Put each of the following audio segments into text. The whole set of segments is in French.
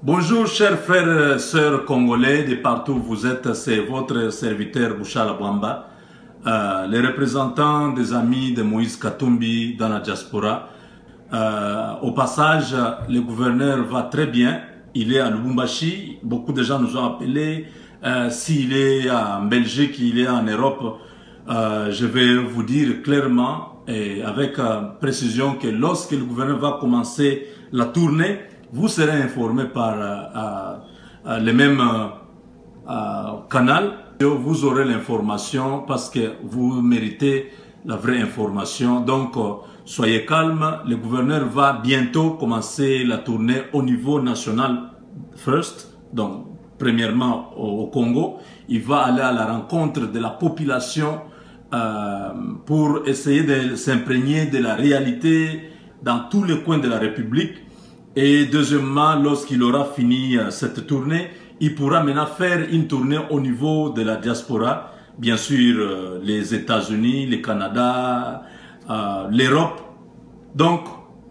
Bonjour chers frères et sœurs congolais de partout où vous êtes, c'est votre serviteur Bouchala Bwamba, les représentants des amis de Moïse Katumbi dans la diaspora. Au passage, le gouverneur va très bien, il est à Lubumbashi, beaucoup de gens nous ont appelés, s'il est en Belgique, il est en Europe, je vais vous dire clairement et avec précision que lorsque le gouverneur va commencer la tournée, vous serez informé par le même canal. Vous aurez l'information parce que vous méritez la vraie information. Donc, soyez calme. Le gouverneur va bientôt commencer la tournée au niveau national first. Donc, premièrement au Congo. Il va aller à la rencontre de la population pour essayer de s'imprégner de la réalité dans tous les coins de la République. Et deuxièmement, lorsqu'il aura fini cette tournée, il pourra maintenant faire une tournée au niveau de la diaspora. Bien sûr, les États-Unis, le Canada, l'Europe. Donc,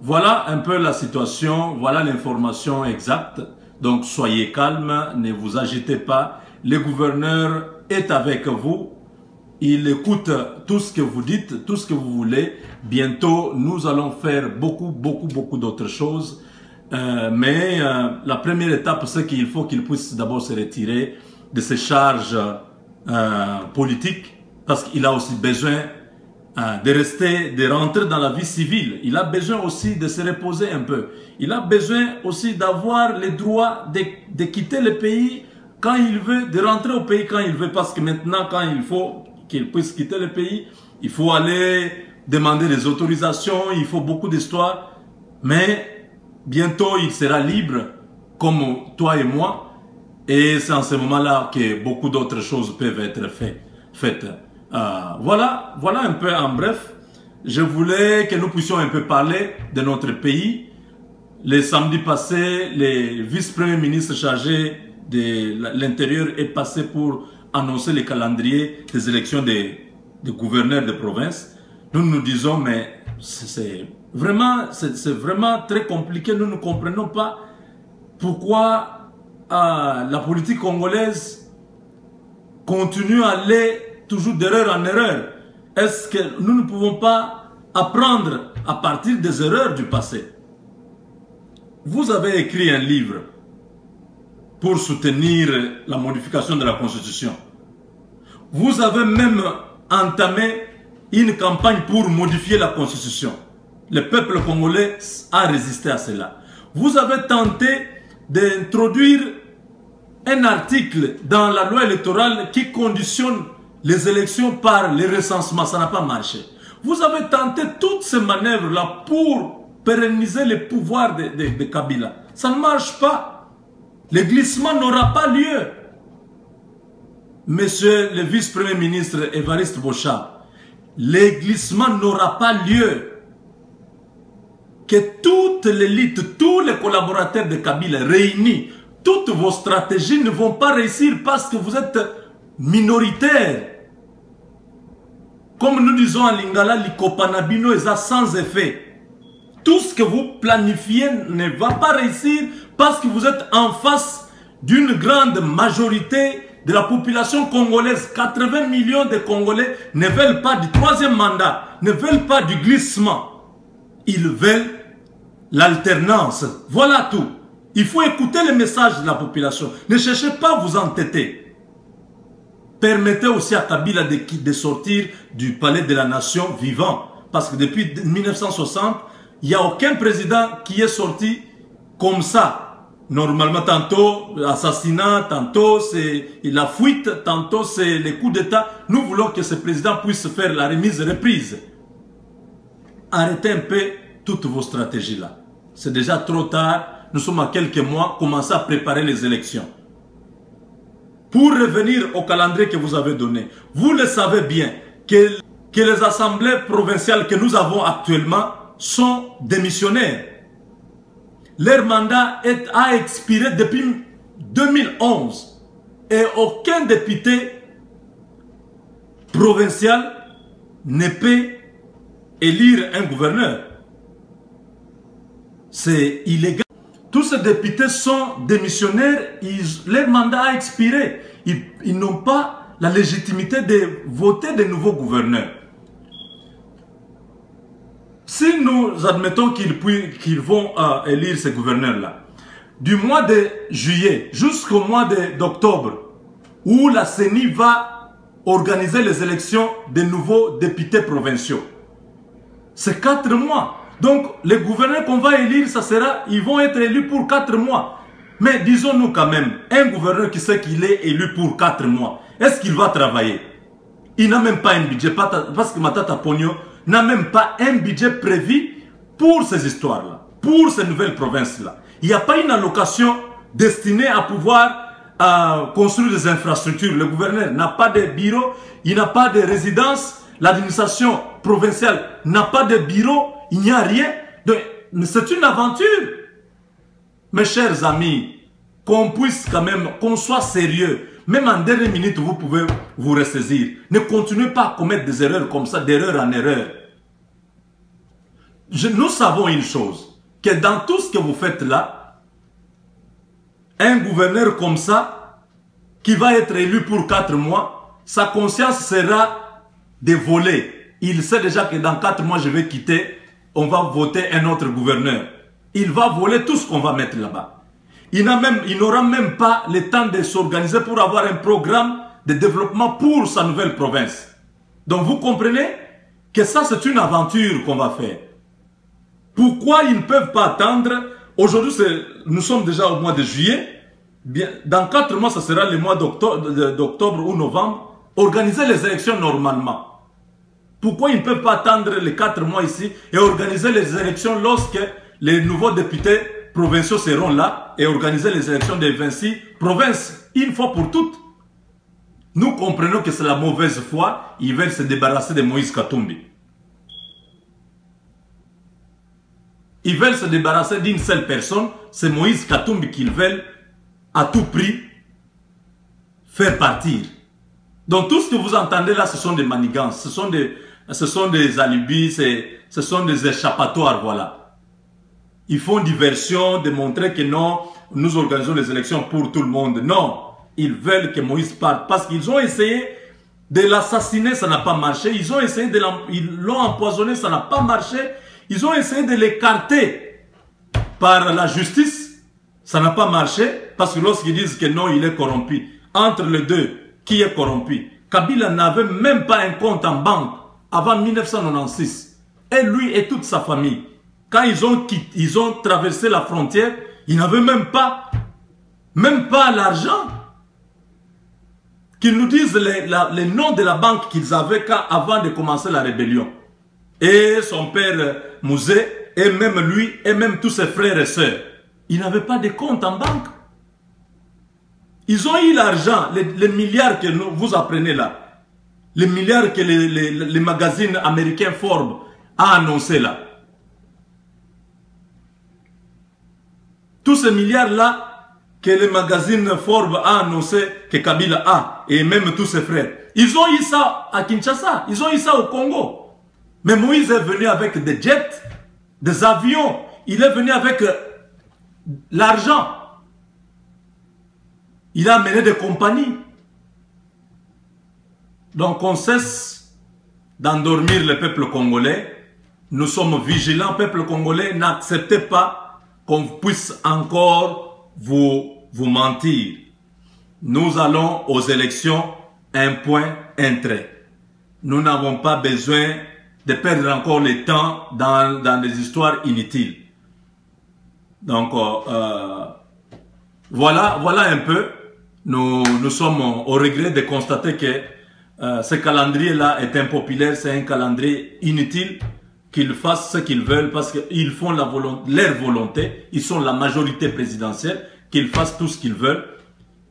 voilà un peu la situation, voilà l'information exacte. Donc, soyez calme, ne vous agitez pas. Le gouverneur est avec vous. Il écoute tout ce que vous dites, tout ce que vous voulez. Bientôt, nous allons faire beaucoup d'autres choses. Mais la première étape, c'est qu'il faut qu'il puisse d'abord se retirer de ses charges politiques parce qu'il a aussi besoin de rester, de rentrer dans la vie civile. Il a besoin aussi de se reposer un peu. Il a besoin aussi d'avoir le droit de quitter le pays quand il veut, de rentrer au pays quand il veut, parce que maintenant, quand il faut qu'il puisse quitter le pays, il faut aller demander des autorisations, il faut beaucoup d'histoires, mais bientôt, il sera libre, comme toi et moi. Et c'est en ce moment-là que beaucoup d'autres choses peuvent être faites. Voilà un peu en bref. Je voulais que nous puissions un peu parler de notre pays. Le samedi passé, le vice-premier ministre chargé de l'Intérieur est passé pour annoncer le calendrier des élections des gouverneurs de province. Nous nous disons, mais c'est vraiment très compliqué. Nous ne comprenons pas pourquoi la politique congolaise continue à aller toujours d'erreur en erreur. Est-ce que nous ne pouvons pas apprendre à partir des erreurs du passé? Vous avez écrit un livre pour soutenir la modification de la Constitution. Vous avez même entamé une campagne pour modifier la Constitution. Le peuple congolais a résisté à cela. Vous avez tenté d'introduire un article dans la loi électorale qui conditionne les élections par les recensements. Ça n'a pas marché. Vous avez tenté toutes ces manœuvres-là pour pérenniser le pouvoir de Kabila. Ça ne marche pas. Le glissement n'aura pas lieu. Monsieur le vice-premier ministre Évariste Bochab, le glissement n'aura pas lieu. Que toute l'élite, tous les collaborateurs de Kabila réunis, toutes vos stratégies ne vont pas réussir parce que vous êtes minoritaires. Comme nous disons en lingala, l'ikopanabino est sans effet. Tout ce que vous planifiez ne va pas réussir parce que vous êtes en face d'une grande majorité de la population congolaise. 80 millions de Congolais ne veulent pas du troisième mandat, ne veulent pas du glissement. Ils veulent l'alternance. Voilà tout. Il faut écouter les messages de la population. Ne cherchez pas à vous entêter. Permettez aussi à Kabila de sortir du palais de la nation vivant. Parce que depuis 1960, il n'y a aucun président qui est sorti comme ça. Normalement, tantôt assassinat, tantôt c'est la fuite, tantôt c'est les coups d'État. Nous voulons que ce président puisse faire la reprise. Arrêtez un peu toutes vos stratégies là. C'est déjà trop tard. Nous sommes à quelques mois. Commencez à préparer les élections. Pour revenir au calendrier que vous avez donné, vous le savez bien que les assemblées provinciales que nous avons actuellement sont démissionnaires. Leur mandat a expiré depuis 2011 et aucun député provincial ne peut élire un gouverneur. C'est illégal. Tout ces députés sont démissionnaires, leur mandat a expiré. Ils n'ont pas la légitimité de voter de nouveaux gouverneurs. Si nous admettons qu'ils vont élire ces gouverneurs-là, du mois de juillet jusqu'au mois d'octobre, où la CENI va organiser les élections des nouveaux députés provinciaux, c'est 4 mois. Donc, les gouverneurs qu'on va élire, ils vont être élus pour 4 mois. Mais disons-nous quand même, un gouverneur qui sait qu'il est élu pour 4 mois, est-ce qu'il va travailler? Il n'a même pas un budget, parce que Matata Pogno n'a même pas un budget prévu pour ces histoires-là, pour ces nouvelles provinces-là. Il n'y a pas une allocation destinée à pouvoir construire des infrastructures. Le gouverneur n'a pas de bureau, il n'a pas de résidence, l'administration provinciale n'a pas de bureau, il n'y a rien. C'est une aventure. Mes chers amis, qu'on puisse quand même, qu'on soit sérieux. Même en dernière minute, vous pouvez vous ressaisir. Ne continuez pas à commettre des erreurs comme ça, d'erreur en erreur. Nous savons une chose, que dans tout ce que vous faites là, un gouverneur comme ça, qui va être élu pour 4 mois, sa conscience sera de voler. Il sait déjà que dans 4 mois, je vais quitter, on va voter un autre gouverneur. Il va voler tout ce qu'on va mettre là-bas. Il n'aura même pas le temps de s'organiser pour avoir un programme de développement pour sa nouvelle province. Donc vous comprenez que ça c'est une aventure qu'on va faire. Pourquoi ils ne peuvent pas attendre? Aujourd'hui, nous sommes déjà au mois de juillet. Bien, dans 4 mois, ce sera le mois d'octobre ou novembre. Organiser les élections normalement. Pourquoi ils ne peuvent pas attendre les 4 mois ici et organiser les élections lorsque les nouveaux députés provinciaux seront là et organiser les élections des 26 provinces une fois pour toutes? Nous comprenons que c'est la mauvaise foi. Ils veulent se débarrasser de Moïse Katumbi. Ils veulent se débarrasser d'une seule personne. C'est Moïse Katumbi qu'ils veulent à tout prix faire partir. Donc tout ce que vous entendez là, ce sont des manigances. Ce sont des alibis, ce sont des échappatoires, voilà. Ils font diversion de montrer que non, nous organisons les élections pour tout le monde. Non, ils veulent que Moïse parte parce qu'ils ont essayé de l'assassiner, ça n'a pas marché. Ils ont essayé ils l'ont empoisonné, ça n'a pas marché. Ils ont essayé de l'écarter par la justice, ça n'a pas marché parce que lorsqu'ils disent que non, il est corrompu. Entre les deux, qui est corrompu? Kabila n'avait même pas un compte en banque avant 1996. Et lui et toute sa famille. Quand ils ont traversé la frontière, ils n'avaient même pas l'argent. Qu'ils nous disent les noms de la banque qu'ils avaient avant de commencer la rébellion. Et son père Mouzé, et même lui, et même tous ses frères et sœurs. Ils n'avaient pas de compte en banque. Ils ont eu l'argent, les milliards que vous apprenez là. Les milliards que les magazines américains Forbes a annoncé là. Tous ces milliards-là que le magazine Forbes a annoncé que Kabila a, et même tous ses frères, ils ont eu ça à Kinshasa, ils ont eu ça au Congo. Mais Moïse est venu avec des jets, des avions, il est venu avec l'argent. Il a amené des compagnies. Donc on cesse d'endormir le peuple congolais. Nous sommes vigilants, peuple congolais, n'acceptez pas qu'on puisse encore vous mentir. Nous allons aux élections, un point, un trait. Nous n'avons pas besoin de perdre encore le temps dans des histoires inutiles. Donc, voilà un peu. Nous sommes au regret de constater que ce calendrier-là est impopulaire, c'est un calendrier inutile. Qu'ils fassent ce qu'ils veulent parce qu'ils font leur volonté, ils sont la majorité présidentielle, qu'ils fassent tout ce qu'ils veulent.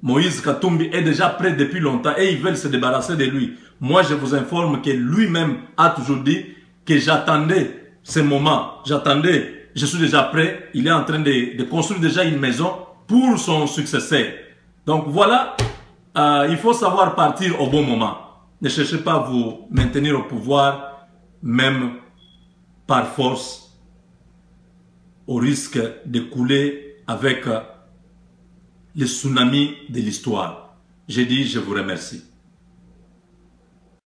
Moïse Katumbi est déjà prêt depuis longtemps et ils veulent se débarrasser de lui. Moi, je vous informe que lui-même a toujours dit que j'attendais ce moment, je suis déjà prêt, il est en train de construire déjà une maison pour son successeur. Donc voilà, il faut savoir partir au bon moment. Ne cherchez pas à vous maintenir au pouvoir, même par force, au risque de couler avec le tsunami de l'histoire. Je dis, je vous remercie.